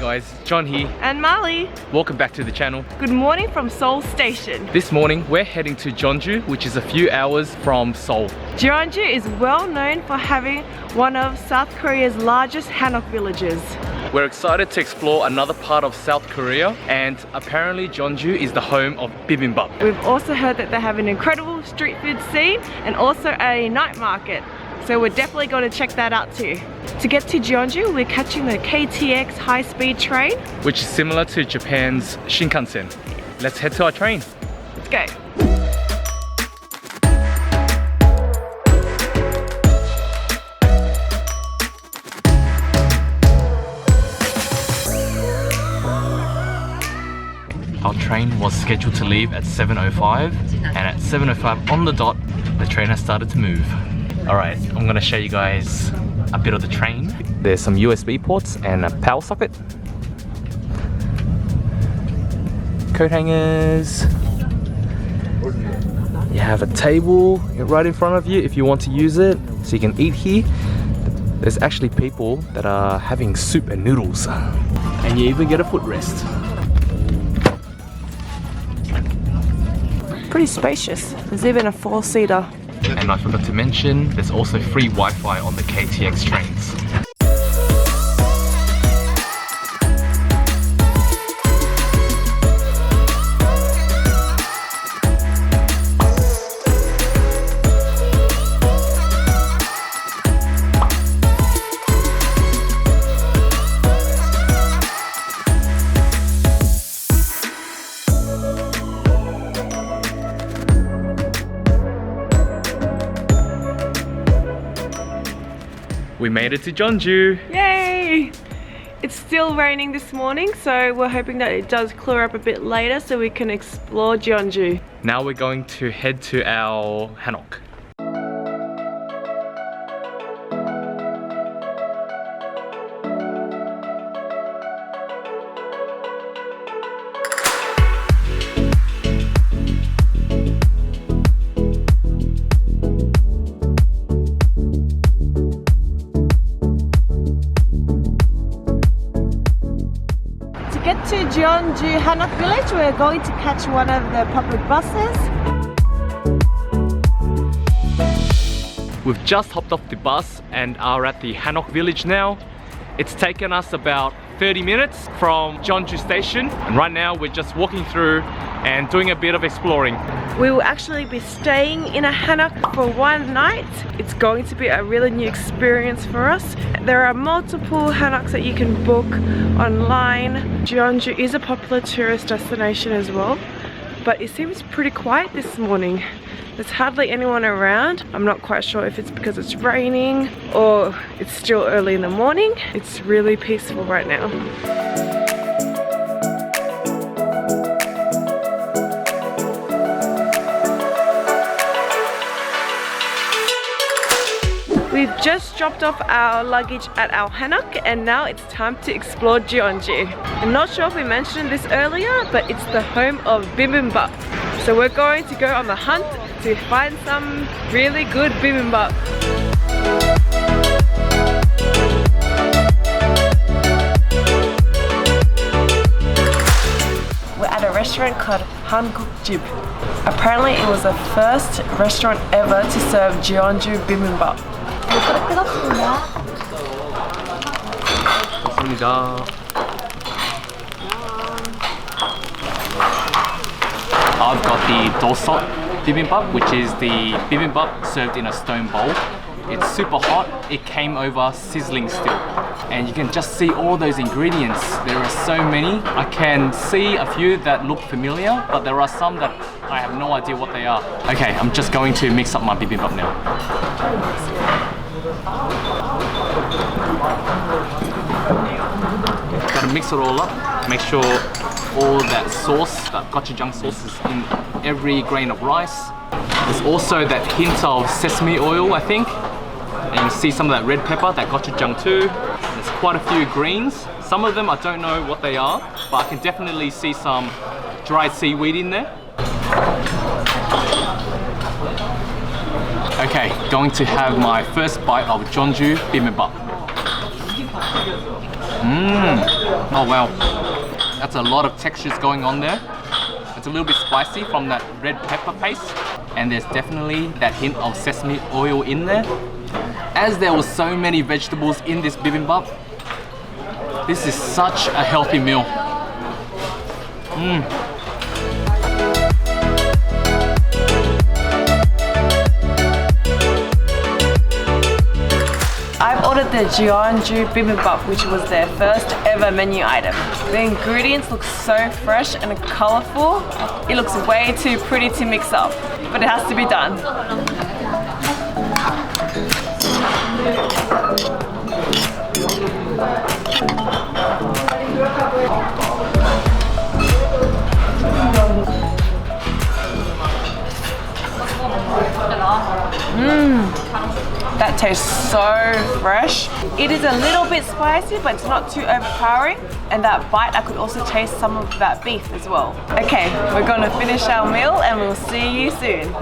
guys, John here. And Malie. Welcome back to the channel. Good morning from Seoul Station. This morning we're heading to Jeonju, which is a few hours from Seoul. Jeonju is well known for having one of South Korea's largest Hanok villages. We're excited to explore another part of South Korea, and apparently Jeonju is the home of bibimbap. We've also heard that they have an incredible street food scene and also a night market. So we're definitely going to check that out too. To get to Jeonju, we're catching the KTX high-speed train, which is similar to Japan's Shinkansen. Let's head to our train. Let's go. Our train was scheduled to leave at 7:05, and at 7:05 on the dot, the train has started to move. Alright, I'm gonna show you guys a bit of the train. There's some USB ports and a power socket. Coat hangers. You have a table right in front of you if you want to use it, so you can eat here. There's actually people that are having soup and noodles. And you even get a footrest. Pretty spacious. There's even a 4-seater. And I forgot to mention, there's also free Wi-Fi on the KTX trains. We made it to Jeonju! Yay! It's still raining this morning, so we're hoping that it does clear up a bit later so we can explore Jeonju. Now we're going to head to our Hanok. To get to Jeonju Hanok Village, we're going to catch one of the public buses. We've just hopped off the bus and are at the Hanaok Village now. It's taken us about 30 minutes from Jeonju Station, and right now we're just walking through and doing a bit of exploring. We will actually be staying in a hanok for one night. It's going to be a really new experience for us. There are multiple hanoks that you can book online. Jeonju is a popular tourist destination as well, but it seems pretty quiet this morning. There's hardly anyone around. I'm not quite sure if it's because it's raining or it's still early in the morning. It's really peaceful right now. We've just dropped off our luggage at our hanok, and now it's time to explore Jeonju. I'm not sure if we mentioned this earlier, but it's the home of bibimbap. So we're going to go on the hunt to find some really good bibimbap. We're at a restaurant called Hanok Village. Apparently it was the first restaurant ever to serve Jeonju Bibimbap. I've got the dosot bibimbap, which is the bibimbap served in a stone bowl. It's super hot, it came over sizzling still. And you can just see all those ingredients. There are so many. I can see a few that look familiar, but there are some that I have no idea what they are. Okay, I'm just going to mix up my bibimbap now. Gotta mix it all up, make sure all that sauce, that gochujang sauce, is in every grain of rice. There's also that hint of sesame oil, I think. And you can see some of that red pepper, that gochujang too. There's quite a few greens. Some of them I don't know what they are, but I can definitely see some dried seaweed in there. Okay, going to have my first bite of Jeonju Bibimbap. Oh wow, that's a lot of textures going on there. It's a little bit spicy from that red pepper paste, and there's definitely that hint of sesame oil in there. As there was so many vegetables in this bibimbap, this is such a healthy meal. I've ordered the Jeonju Bibimbap, which was their first ever menu item. The ingredients look so fresh and colourful. It looks way too pretty to mix up, but it has to be done. That tastes so fresh. It is a little bit spicy, but it's not too overpowering. And that bite, I could also taste some of that beef as well. Okay, we're gonna finish our meal and we'll see you soon.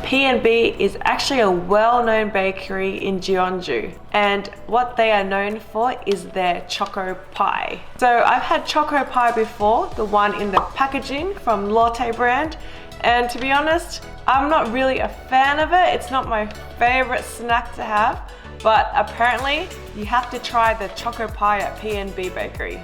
PNB is actually a well-known bakery in Jeonju, and what they are known for is their choco pie. So I've had choco pie before, the one in the packaging from Lotte brand, and to be honest, I'm not really a fan of it. It's not my favorite snack to have, but apparently you have to try the choco pie at PNB Bakery.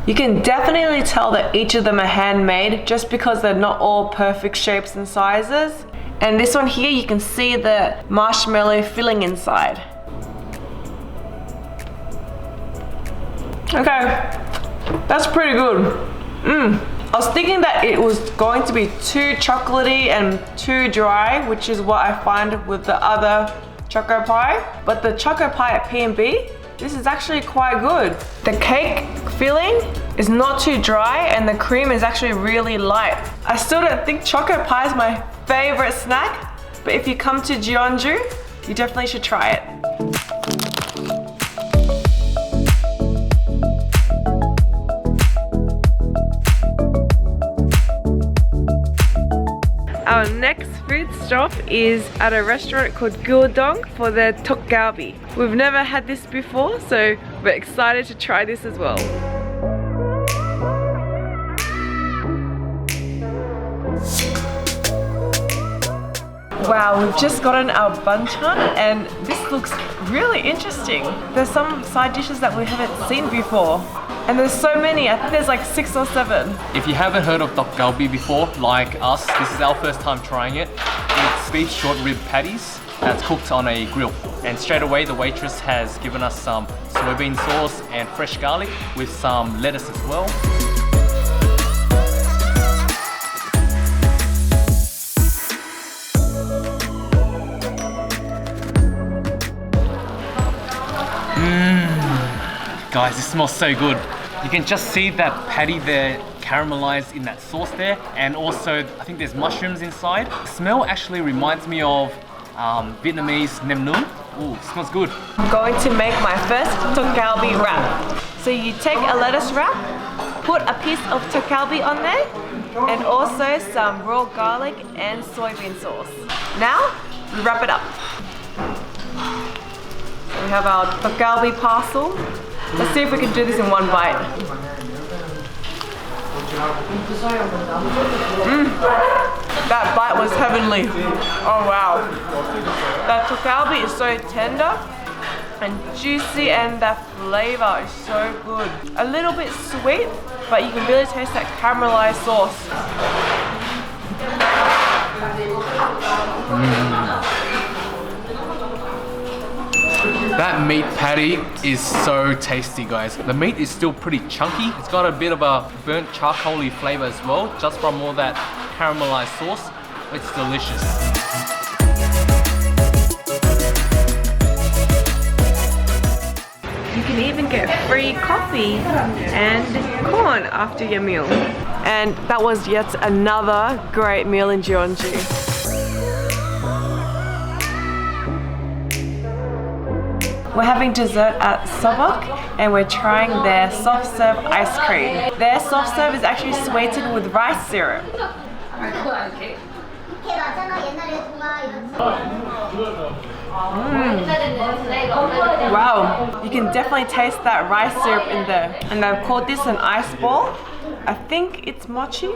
You can definitely tell that each of them are handmade just because they're not all perfect shapes and sizes. And this one here, you can see the marshmallow filling inside. Okay, that's pretty good. I was thinking that it was going to be too chocolatey and too dry, which is what I find with the other choco pie. But the choco pie at PNB, this is actually quite good. The cake filling is not too dry and the cream is actually really light. I still don't think choco pie is my favorite snack, but if you come to Jeonju, you definitely should try it. Our next food stop is at a restaurant called Gyudong for their tteokgalbi. We've never had this before, so we're excited to try this as well. Wow, we've just gotten our banchan and this looks really interesting. There's some side dishes that we haven't seen before. And there's so many, I think there's like 6 or 7. If you haven't heard of tteokgalbi before, like us, this is our first time trying it. It's beef short rib patties that's cooked on a grill. And straight away the waitress has given us some soybean sauce and fresh garlic with some lettuce as well. Guys, this smells so good. You can just see that patty there caramelized in that sauce there, and also I think there's mushrooms inside. The smell actually reminds me of Vietnamese nem nướng. Ooh, smells good. I'm going to make my first tteokgalbi wrap. So you take a lettuce wrap, put a piece of tteokgalbi on there, and also some raw garlic and soybean sauce. Now, we wrap it up. We have our tteokgalbi parcel. Let's see if we can do this in one bite. That bite was heavenly. Oh wow. That tteokgalbi is so tender and juicy, and that flavor is so good. A little bit sweet, but you can really taste that caramelized sauce. That meat patty is so tasty, guys. The meat is still pretty chunky. It's got a bit of a burnt charcoaly flavor as well, just from all that caramelized sauce. It's delicious. You can even get free coffee and corn after your meal. And that was yet another great meal in Jeonju. We're having dessert at Sobok and we're trying their soft serve ice cream. Their soft serve is actually sweetened with rice syrup. Wow, you can definitely taste that rice syrup in there. And I've called this an ice ball. I think it's mochi.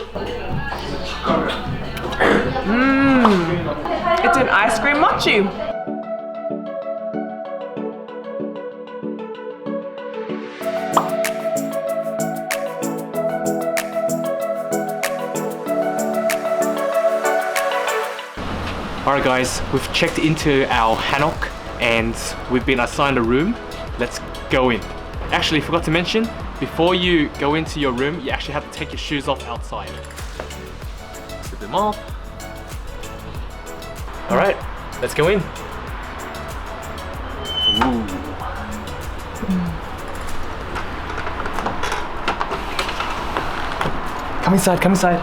It's an ice cream mochi. Alright guys, we've checked into our Hanok and we've been assigned a room. Let's go in. Actually, forgot to mention, before you go into your room, you actually have to take your shoes off outside. Slip them off. Alright, let's go in. Ooh. Come inside, come inside.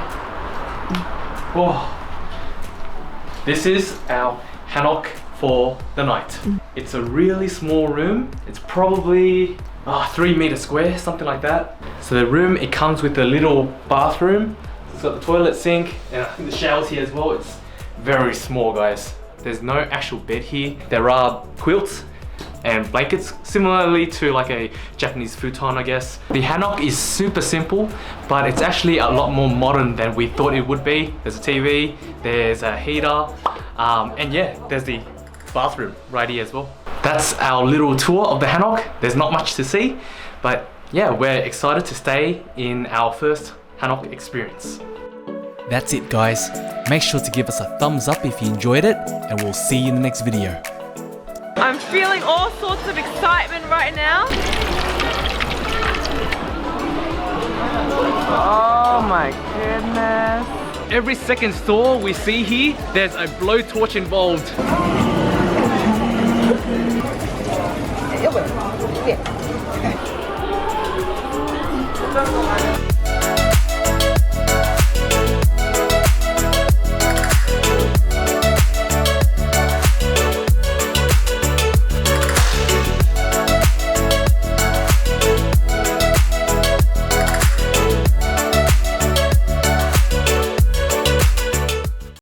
Whoa. This is our Hanok for the night. It's a really small room. It's probably 3 meters square, something like that. So the room, it comes with a little bathroom. It's got the toilet, sink, and I think the shower's here as well. It's very small, guys. There's no actual bed here. There are quilts and blankets, similarly to like a Japanese futon, I guess. The Hanok is super simple, but it's actually a lot more modern than we thought it would be. There's a TV, there's a heater, and yeah, there's the bathroom right here as well. That's our little tour of the Hanok. There's not much to see, but yeah, we're excited to stay in our first Hanok experience. That's it guys. Make sure to give us a thumbs up if you enjoyed it, and we'll see you in the next video. I'm feeling all sorts of excitement right now. Oh my goodness. Every second store we see here, there's a blowtorch involved.